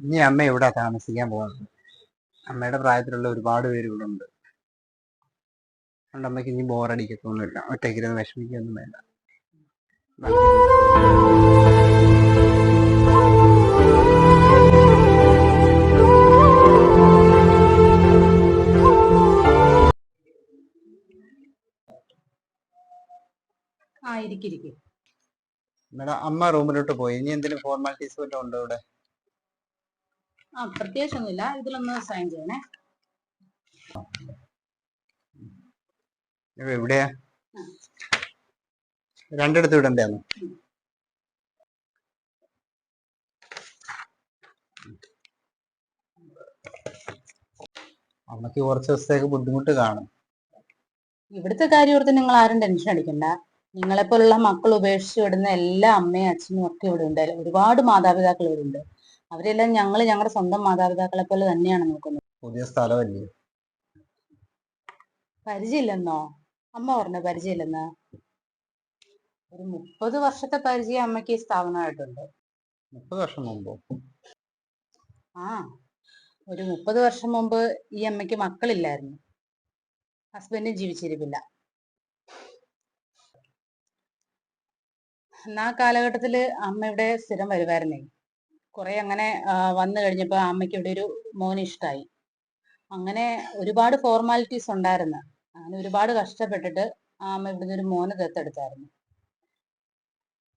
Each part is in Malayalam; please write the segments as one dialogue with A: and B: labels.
A: ഇനി അമ്മ ഇവിടെ താമസിക്കാൻ പോകുന്നത്. അമ്മയുടെ പ്രായത്തിലുള്ള ഒരുപാട് പേര് ഇവിടെ ഉണ്ട്. അതുകൊണ്ട് അമ്മയ്ക്ക് ഇനി ബോറടിക്കത്തൊന്നുമില്ല, ഒറ്റയ്ക്കിരുന്ന് വിഷമിക്കൊന്നും വേണ്ട. മേഡം, അമ്മ റൂമിലോട്ട് പോയി. ഇനി എന്തെങ്കിലും ഫോർമാലിറ്റീസ് വല്ലതും ഉണ്ടോ ഇവിടെ?
B: പ്രത്യേകിച്ചൊന്നുമില്ല. ഇതിലൊന്ന് സൈൻ ചെയ്യണേ.
A: എവിടെയാ? രണ്ടിടത്ത് വിടണ്ടേന്ന്? അമ്മക്ക് കുറച്ച് ദിവസത്തേക്ക് ബുദ്ധിമുട്ട് കാണും.
B: ഇവിടുത്തെ കാര്യം ഓർത്ത് നിങ്ങൾ ആരും ടെൻഷൻ അടിക്കണ്ട. നിങ്ങളെപ്പോലുള്ള മക്കൾ ഉപേക്ഷിച്ച് വിടുന്ന എല്ലാ അമ്മയും അച്ഛനും ഒക്കെ ഇവിടെ ഉണ്ട്. ഒരുപാട് മാതാപിതാക്കൾ ഇവിടെ ഉണ്ട്. അവരെല്ലാം ഞങ്ങളുടെ സ്വന്തം മാതാപിതാക്കളെ പോലെ തന്നെയാണ് നോക്കുന്നത്.
A: പുതിയ സ്ഥലമല്ലേ?
B: പരിചയമില്ലെന്നോ? അമ്മ പറഞ്ഞ പരിചയമില്ലെന്ന്? ഒരു 30 വർഷത്തെ പരിചയം അമ്മയ്ക്ക് ഈ സ്ഥാപനമായിട്ടുണ്ട്.
A: 30 വർഷം മുമ്പോ?
B: ഒരു 30 വർഷം മുമ്പ് ഈ അമ്മയ്ക്ക് മക്കളില്ലായിരുന്നു. ഹസ്ബൻഡും ജീവിച്ചിരിപ്പില്ല. എന്നാ കാലഘട്ടത്തില് അമ്മ ഇവിടെ സ്ഥിരം വരുമായിരുന്നേ. കുറെ അങ്ങനെ വന്നു കഴിഞ്ഞപ്പോ അമ്മയ്ക്ക് ഇവിടെ ഒരു മോന് ഇഷ്ടമായി. അങ്ങനെ ഒരുപാട് ഫോർമാലിറ്റീസ് ഉണ്ടായിരുന്നു. അങ്ങനെ ഒരുപാട് കഷ്ടപ്പെട്ടിട്ട് അമ്മ ഇവിടുന്ന് ഒരു മോനെ ദത്തെടുത്തായിരുന്നു.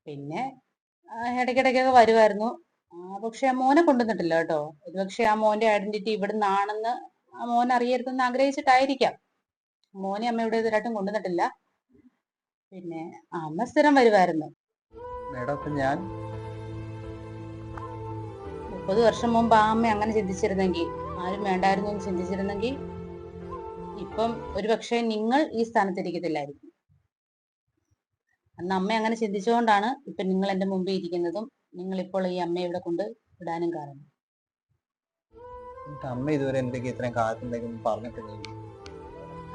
B: പിന്നെ ഇടയ്ക്കിടയ്ക്കൊക്കെ വരുമായിരുന്നു. പക്ഷെ ആ മോനെ കൊണ്ടുവന്നിട്ടില്ല കേട്ടോ. ഒരുപക്ഷെ ആ മോന്റെ ഐഡന്റിറ്റി ഇവിടുന്നാണെന്ന് ആ മോൻ അറിയരുതെന്ന് ആഗ്രഹിച്ചിട്ടായിരിക്കാം. മോനെ അമ്മ ഇവിടെ ഇതുവരായിട്ടും കൊണ്ടുവന്നിട്ടില്ല. പിന്നെ അമ്മ സ്ഥിരം വരുമായിരുന്നു.
A: മേഡം, ഞാൻ
B: 30 വർഷം മുമ്പ് ആ അമ്മ അങ്ങനെ ചിന്തിച്ചിരുന്നെങ്കിൽ, ആരും വേണ്ടായിരുന്നു എന്ന് ചിന്തിച്ചിരുന്നെങ്കിൽ, ഇപ്പം ഒരുപക്ഷെ നിങ്ങൾ ഈ സ്ഥാനത്തിരിക്കത്തില്ലായിരിക്കും. അന്ന് അമ്മ അങ്ങനെ ചിന്തിച്ചുകൊണ്ടാണ് ഇപ്പൊ നിങ്ങൾ എന്റെ മുമ്പിൽ ഇരിക്കുന്നതും നിങ്ങൾ ഇപ്പോൾ ഈ അമ്മയെ ഇവിടെ കൊണ്ട് വിടാനും കാരണം.
A: അമ്മ ഇതുവരെ എന്തെങ്കിലും ഇത്രയും കാലത്തുണ്ടെങ്കിലും പറഞ്ഞിട്ടില്ല.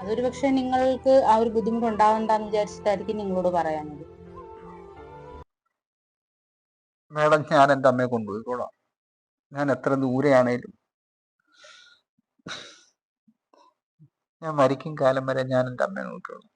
B: അതൊരു പക്ഷെ നിങ്ങൾക്ക് ആ ഒരു ബുദ്ധിമുട്ട് ഉണ്ടാവണ്ടെന്ന് വിചാരിച്ചിട്ടായിരിക്കും നിങ്ങളോട് പറയാനത്.
A: മേഡം, ഞാൻ എൻ്റെ അമ്മയെ കൊണ്ടുപോയിക്കോളാം. ഞാൻ എത്ര ദൂരെയാണേലും ഞാൻ മരിക്കും കാലം വരെ ഞാൻ എൻ്റെ അമ്മയെ നോക്കിക്കോളാം.